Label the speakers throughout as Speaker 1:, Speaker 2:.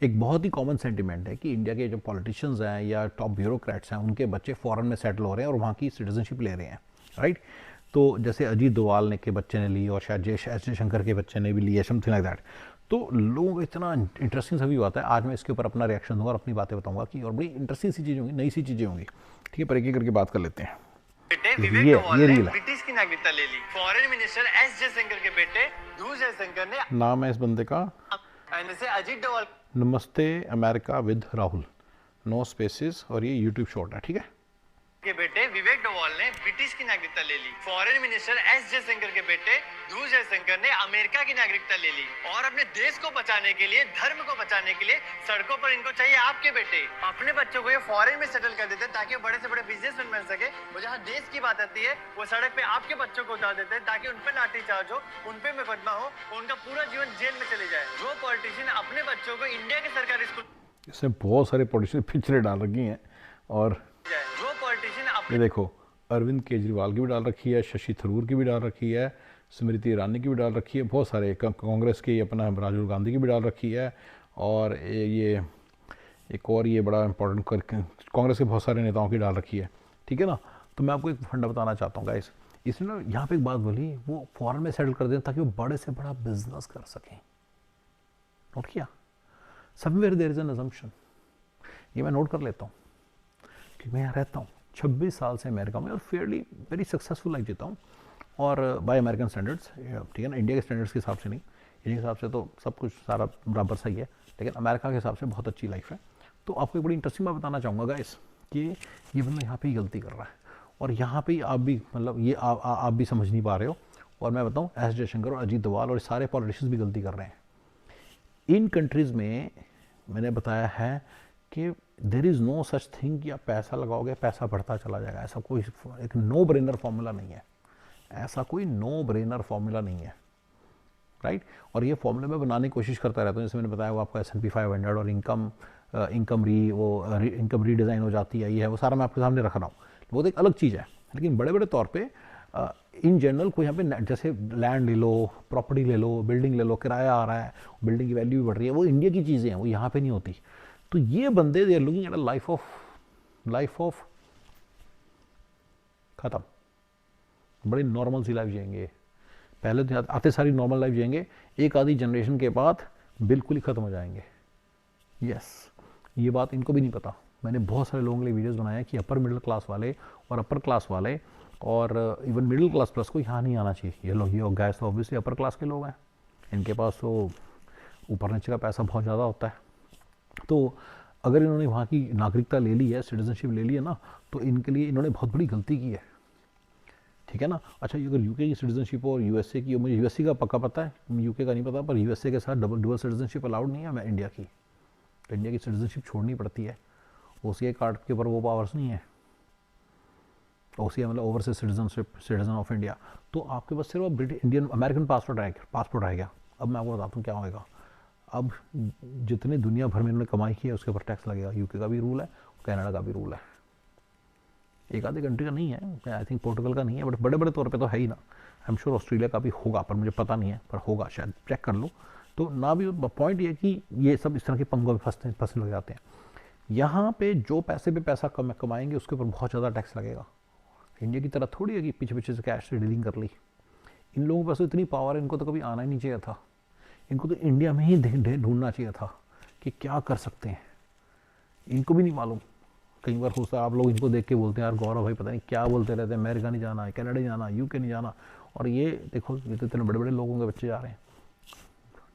Speaker 1: एक बहुत ही common sentiment है कि इंडिया के जो पॉलिटिशियंस हैं या टॉप ब्यूरोक्रेट्स हैं उनके बच्चे फॉरेन में सेटल हो रहे हैं और वहाँ की सिटीजनशिप ले रहे हैं, राइट। तो जैसे अजीत डोवाल ने के बच्चे ने ली और शायद एस जयशंकर के बच्चे ने भी ली है, समथिंग लाइक दैट। तो लोगों को इतना इंटरेस्टिंग सभी बात है। आज मैं इसके ऊपर अपना रिएक्शन दूंगा और अपनी बातें बताऊंगा कि और बड़ी इंटरेस्टिंग सी चीज़ें होंगी, नई सी चीज़ें होंगी। ठीक है, पर एक एक करके बात कर लेते हैं।
Speaker 2: बेटे विवेक
Speaker 1: ये
Speaker 2: डोवाल
Speaker 1: ये
Speaker 2: ने
Speaker 1: रील है।
Speaker 2: ब्रिटिश की नागरिकता ले ली। फॉरेन मिनिस्टर एस जयशंकर के बेटे ध्रुव जयशंकर ने
Speaker 1: नाम है इस बंदे का
Speaker 2: जैसे Ajit Doval
Speaker 1: Namaste America with Rahul, no spaces, और ये यूट्यूब शॉर्ट है, ठीक है।
Speaker 2: के बेटे विवेक डोवाल ने ब्रिटिश की नागरिकता ले ली। फॉरेन मिनिस्टर एस जयशंकर के बेटे ध्रुव जयशंकर ने अमेरिका की नागरिकता ले ली और अपने देश को बचाने के लिए, धर्म को बचाने के लिए सड़कों पर इनको चाहिए आपके बेटे अपने बच्चों को ये फॉरेन में सेटल कर देते हैं ताकि वो बड़े से बड़े बिजनेसमैन बन सके। वो जहाँ देश की बात आती है वो सड़क पे आपके बच्चों को उतार देते हैं ताकि उन पर लाठीचार्ज हो, उन पे मुकदमा हो, उनका पूरा जीवन जेल में चले जाए। जो पॉलिटिशियन अपने बच्चों को इंडिया के सरकारी स्कूल,
Speaker 1: इसमें बहुत सारे पॉलिटिशियन पिक्चरें डाल रखी हैं और
Speaker 2: जो पॉलिटिशियन
Speaker 1: ये देखो अरविंद केजरीवाल की भी डाल रखी है, शशि थरूर की भी डाल रखी है, स्मृति ईरानी की भी डाल रखी है, बहुत सारे कांग्रेस की अपना राहुल गांधी की भी डाल रखी है। और ये एक और ये बड़ा इंपॉर्टेंट कांग्रेस के बहुत सारे नेताओं की डाल रखी है, ठीक है ना। तो मैं आपको एक फंडा बताना चाहता हूँ गाइस, इसने ना यहाँ पे एक बात बोली, वो फॉरेन में सेटल कर दें ताकि वो बड़े से बड़ा बिजनेस कर सकें। नोट किया? Somewhere there is an assumption, ये मैं नोट कर लेता हूँ कि मैं यहाँ रहता हूँ 26 साल से अमेरिका में और फेयरली वेरी सक्सेसफुल लाइफ जीता हूँ, और बाय अमेरिकन स्टैंडर्ड्स, ठीक है ना, इंडिया के स्टैंडर्ड्स के हिसाब से नहीं, इंडिया के हिसाब से तो सब कुछ सारा बराबर सही है, लेकिन अमेरिका के हिसाब से बहुत अच्छी लाइफ है। तो आपको एक बड़ी इंटरेस्टिंग बात बताना चाहूँगा गाइस कि ये बंदा यहाँ पे ही गलती कर रहा है, और यहाँ पे ही आप भी मतलब ये आप भी समझ नहीं पा रहे हो, और मैं बताऊँ एस जयशंकर और अजीत डोवाल और सारे पॉलिटिशियंस भी गलती कर रहे हैं। इन कंट्रीज़ में मैंने बताया है कि there is no such thing कि आप पैसा लगाओगे पैसा बढ़ता चला जाएगा, ऐसा कोई एक नो ब्रेनर फॉर्मूला नहीं है, ऐसा कोई नो ब्रेनर फॉर्मूला नहीं है, राइट। और ये फॉर्मूला मैं बनाने की कोशिश करता रहता हूँ, जैसे मैंने बताया वो आपका S&P 500 और इनकम रीडिज़ाइन हो जाती है, ये है वो सारा मैं आपके सामने रख रहा हूँ, वो तो एक अलग चीज़ है। लेकिन बड़े बड़े तौर पे इन जनरल कोई यहाँ पे जैसे लैंड ले लो, प्रॉपर्टी ले लो, बिल्डिंग ले लो, किराया आ रहा है, बिल्डिंग की वैल्यू भी बढ़ रही है, वो इंडिया की चीज़ें हैं, वो यहाँ पे नहीं होती। तो ये बंदे they are looking at a life of खत्म, बड़ी नॉर्मल सी लाइफ जिएंगे, पहले तो आते सारी नॉर्मल लाइफ जिएंगे, एक आधी जनरेशन के बाद बिल्कुल ही ख़त्म हो जाएंगे। यस, ये बात इनको भी नहीं पता। मैंने बहुत सारे लोगों के लिए वीडियोस बनाए हैं कि अपर मिडिल क्लास वाले और अपर क्लास वाले और इवन मिडिल क्लास प्लस को यहाँ नहीं आना चाहिए। ये लोग, ये गैस तो ऑब्वियसली अपर क्लास के लोग हैं, इनके पास तो ऊपर नीचे का पैसा बहुत ज़्यादा होता है। तो अगर इन्होंने वहाँ की नागरिकता ले ली है, सिटीजनशिप ले ली है ना, तो इनके लिए इन्होंने बहुत बड़ी गलती की है, ठीक है ना। अच्छा, अगर यूके की सिटीजनशिप और यूएसए की, मुझे यूएसए का पक्का पता है, यूके का नहीं पता, पर यूएसए के साथ डुअल सिटीजनशिप अलाउड नहीं है मैं इंडिया की, तो इंडिया की सिटीजनशिप छोड़नी पड़ती है। ओसीआई कार्ड के ऊपर वो पावर्स नहीं है, ओसीआई मतलब ओवरसीज सिटीजन ऑफ इंडिया। तो आपके पास सिर्फ ब्रिटिश इंडियन अमेरिकन पासपोर्ट आएगा। अब मैं आपको बताता हूँ क्या होएगा। अब जितने दुनिया भर में इन्होंने कमाई की है उसके ऊपर टैक्स लगेगा। यूके का भी रूल है, कनाडा का भी रूल है, एक आधी कंट्री का नहीं है, आई थिंक पोर्टुगल का नहीं है, बट बड़े बड़े तौर पे तो है ही ना। आई एम श्योर ऑस्ट्रेलिया का भी होगा, पर मुझे पता नहीं है, पर होगा शायद, चेक कर लो। तो ना भी पॉइंट ये कि ये सब इस तरह के पंगों में फंसने लग जाते हैं। यहाँ पे जो पैसे पे पैसा कमाएंगे उसके ऊपर बहुत ज़्यादा टैक्स लगेगा। इंडिया की तरह थोड़ी है कि पीछे पीछे से कैश से डीलिंग कर ली। इन लोगों के पास तो इतनी पावर है, इनको तो कभी आना ही नहीं चाहिए था, इनको तो इंडिया में ही ढूंढना चाहिए था कि क्या कर सकते हैं, इनको भी नहीं मालूम। कई बार होता है, आप लोग इनको देख के बोलते हैं यार गौरव भाई पता नहीं क्या बोलते रहते हैं, अमेरिका नहीं जाना, कनाडा नहीं जाना, यूके नहीं जाना, और ये देखो ये तो इतने बड़े बड़े लोगों के बच्चे जा रहे हैं।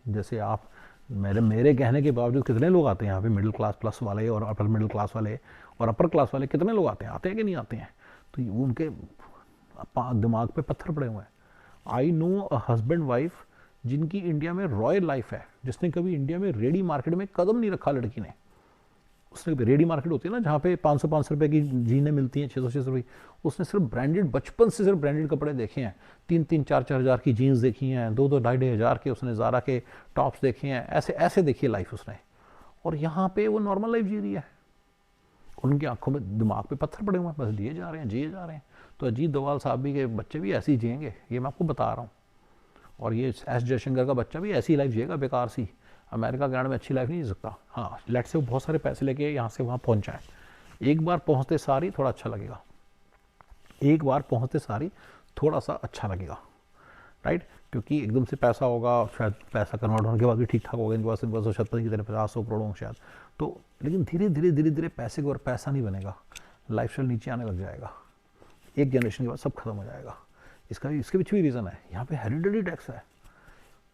Speaker 1: जैसे आप मेरे कहने के बावजूद कितने लोग आते हैं यहाँ पे, मिडिल क्लास प्लस वाले और अपर मिडिल क्लास वाले और अपर क्लास वाले, कितने लोग आते हैं कि नहीं आते हैं। तो वो उनके दिमाग पे पत्थर पड़े हुए हैं। I no a husband wife जिनकी इंडिया में रॉयल लाइफ है, जिसने कभी इंडिया में रेडी मार्केट में कदम नहीं रखा लड़की ने। उसने कभी रेडी मार्केट होती है ना जहाँ पे 500 रुपये की जीनें मिलती हैं, 600 रुपये, उसने सिर्फ ब्रांडेड, बचपन से सिर्फ ब्रांडेड कपड़े देखे हैं, 3-4 हज़ार की जीन्स देखी हैं, 2-2 हज़ार के उसने ज़ारा के टॉप्स देखे हैं, ऐसे ऐसे देखी है लाइफ उसने। और यहाँ पे वो नॉर्मल लाइफ जी रही है, उनकी आंखों में दिमाग पे पत्थर पड़े हुए हैं, बस जिए जा रहे हैं। तो अजीत डोवाल साहब भी के बच्चे भी ऐसे ही जिएंगे, ये मैं आपको बता रहा हूँ। और ये एस जयशंकर का बच्चा भी ऐसी लाइफ जिएगा बेकार सी, अमेरिका कनाडा में अच्छी लाइफ नहीं जी सकता। हाँ, लेट से वो बहुत सारे पैसे लेके यहाँ से वहाँ पहुँच जाए, एक बार पहुँचते सारी थोड़ा अच्छा लगेगा, एक बार पहुँचते सारी थोड़ा सा अच्छा लगेगा, राइट। क्योंकि एकदम से पैसा होगा, शायद पैसा कन्वर्ट होने के बाद भी ठीक ठाक होगा, इनके पास शायद पता नहीं कितने 50-100 करोड़ होंगे शायद, तो लेकिन धीरे धीरे धीरे धीरे पैसे के और पैसा नहीं बनेगा, लाइफ स्टाइल नीचे आने लग जाएगा, एक जनरेशन के बाद सब खत्म हो जाएगा। इसके पीछे भी रीज़न है, यहाँ पे हेरिडिटी टैक्स है,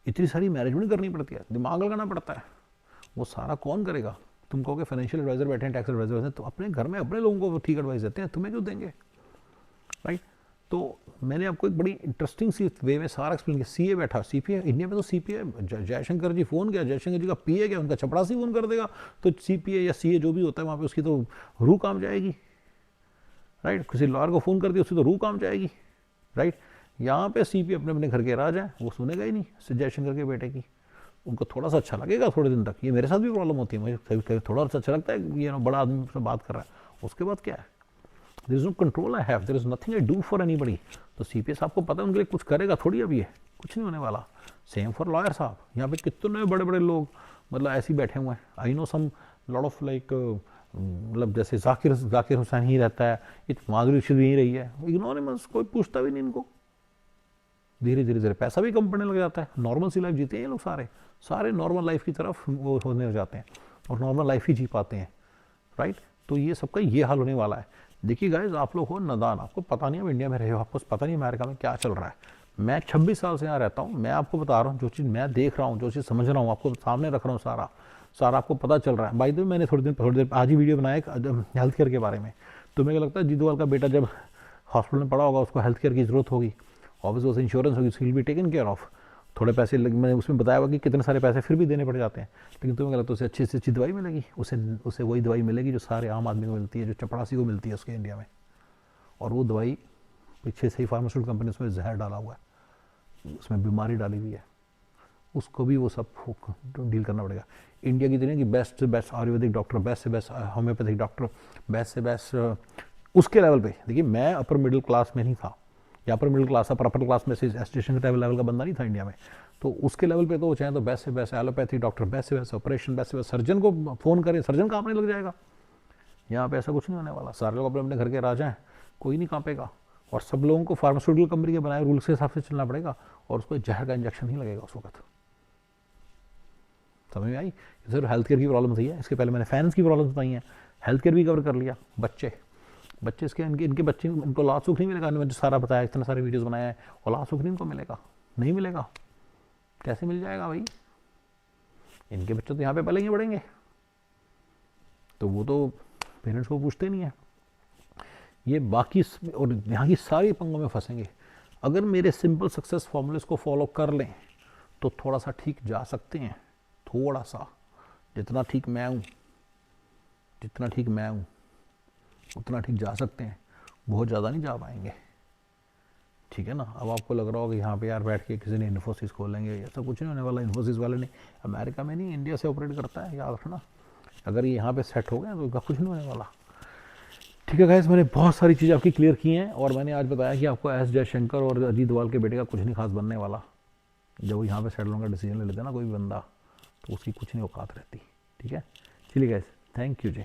Speaker 1: इतनी सारी मैनेजमेंट करनी पड़ती है, दिमाग लगाना पड़ता है, वो सारा कौन करेगा। तुम कहोगे फाइनेंशियल एडवाइजर बैठे हैं, टैक्स एडवाइजर हैं, तो अपने घर में अपने लोगों को ठीक एडवाइस देते हैं, तुम्हें क्यों देंगे, राइट। तो मैंने आपको एक बड़ी इंटरेस्टिंग सी वे में सारा एक्सप्लेन किया। सीए बैठा, सीपीए इंडिया में तो सीपीए, जयशंकर जी फ़ोन किया, जयशंकर जी का पीए क्या, उनका चपरासी फ़ोन कर देगा, तो सीपीए या सीए जो भी होता है वहाँ पे उसकी तो रूह काम जाएगी, राइट। किसी लॉयर को फ़ोन कर दिया उसकी तो रूह काम जाएगी, राइट। यहाँ पे सीपीए अपने अपने घर के राज है, वो सुनेगा ही नहीं जयशंकर के बेटे की, उनको थोड़ा सा अच्छा लगेगा थोड़े दिन तक। ये मेरे साथ भी प्रॉब्लम होती है, मुझे कभी कभी थोड़ा सा अच्छा लगता है ये बड़ा आदमी से बात कर रहा है, उसके बाद क्या है, there is no control I have, there is nothing I do for anybody. तो सीपीएस आपको पता है उनके लिए कुछ करेगा थोड़ी, अभी है कुछ नहीं होने वाला। सेम फॉर लॉयर साहब, यहाँ पे कितने बड़े बड़े लोग मतलब ऐसे ही बैठे हुए हैं। I know some lot of like, मतलब जैसे जाकिर हुसैन ही रहता है, माधुरी दीक्षित भी ही रही है, इग्नोरेमस, कोई पूछता भी नहीं इनको। धीरे धीरे धीरे पैसा भी कम पड़ने लग जाता है, नॉर्मल सी लाइफ जीते हैं ये लोग, सारे नॉर्मल लाइफ की तरफ वो होने लग जाते हैं और नॉर्मल लाइफ ही जी पाते हैं, राइट। तो ये सबका ये हाल होने वाला है। देखिए गाइज, आप लोग हो नादान, आपको पता नहीं, अब इंडिया में रहे हो, आपको पता नहीं अमेरिका में क्या चल रहा है। मैं 26 साल से यहाँ रहता हूँ, मैं आपको बता रहा हूँ जो चीज़ मैं देख रहा हूँ, जो चीज़ समझ रहा हूँ, आपको सामने रख रहा हूँ, सारा आपको पता चल रहा है। बाय द वे मैंने थोड़ी देर आज ही वीडियो बनाया हेल्थ केयर के बारे में, तो मुझे लगता है जीतूवाल का बेटा जब हॉस्पिटल में पड़ा होगा, उसको हेल्थ केयर की ज़रूरत होगी, ऑब्वियसली उसे इंश्योरेंस होगी, will be taken care of. थोड़े पैसे मैंने उसमें बताया हुआ कि कितने सारे पैसे फिर भी देने पड़ जाते हैं, लेकिन तुम्हें लगता है उसे अच्छी से अच्छी दवाई मिलेगी, उसे वही दवाई मिलेगी जो सारे आम आदमी को मिलती है, जो चपरासी को मिलती है उसके इंडिया में। और वो दवाई पीछे से ही फार्मास्यूटिकल कंपनी उसमें जहर डाला हुआ है, उसमें बीमारी डाली हुई है, उसको भी वो सब डील करना पड़ेगा। इंडिया की दुनिया की बेस्ट से बेस्ट आयुर्वेदिक डॉक्टर, बेस्ट से बेस्ट होम्योपैथिक डॉक्टर, बेस्ट से बेस्ट उसके लेवल पे। देखिए मैं अपर मिडिल क्लास में नहीं था, या अपर मिडिल क्लास पर अपर क्लास में से एस्टेशन के लेवल का बंदा नहीं था इंडिया में, तो उसके लेवल पे तो वो चाहे तो बेस्ट से बेस्ट एलोपैथी डॉक्टर, बेस्ट से बेस्ट ऑपरेशन, बेस्ट से बेस्ट सर्जन को फ़ोन करें, सर्जन कांपने लग जाएगा। यहाँ पे ऐसा कुछ नहीं होने वाला, सारे लोग अपने अपने घर के राजा हैं, कोई नहीं कांपेगा, और सब लोगों को फार्मास्यूटिकल कंपनी के बनाए रूल्स के हिसाब से चलना पड़ेगा, और उसको जहर का इंजेक्शन ही लगेगा उस वक्त। समझ में आई। सिर्फ हेल्थ केयर की प्रॉब्लम थी है, इसके पहले मैंने फाइनेंस की प्रॉब्लम बताई हैं, हेल्थ केयर भी कवर कर लिया। बच्चे इसके इनके बच्चे, इनको औलाद सुख नहीं मिलेगा, मैंने सारा बताया, इतने सारे वीडियोस बनाए हैं, औलाद सुख नहीं इनको मिलेगा, नहीं मिलेगा, कैसे मिल जाएगा भाई, इनके बच्चे तो यहाँ पे पलेंगे बढ़ेंगे, तो वो तो पेरेंट्स को पूछते नहीं है। ये बाकी और यहाँ की सारी पंगों में फंसेंगे। अगर मेरे सिंपल सक्सेस फॉर्मूलेस को फॉलो कर लें तो थोड़ा सा ठीक जा सकते हैं, थोड़ा सा, जितना ठीक मैं हूँ उतना ठीक जा सकते हैं, बहुत ज़्यादा नहीं जा पाएंगे, ठीक है ना। अब आपको लग रहा होगा यहाँ पे यार बैठ के किसी ने इन्फोसिस खोलेंगे, ऐसा कुछ नहीं होने वाला। इन्फोसिस वाले ने अमेरिका में नहीं, इंडिया से ऑपरेट करता है, याद रखना। अगर ये यहाँ पे सेट हो गए तो इनका कुछ नहीं होने वाला, ठीक है गाइस। मैंने बहुत सारी चीज़ें आपकी क्लियर की हैं, और मैंने आज बताया कि आपको एस जयशंकर और अजीत डोभाल के बेटे का कुछ नहीं खास बनने वाला। जब वो यहाँ पे सेटल होने का डिसीजन ले लेते हैं ना कोई भी बंदा, तो उसकी कुछ नहीं औकात रहती, ठीक है। चलिए गाइस, थैंक यू जी।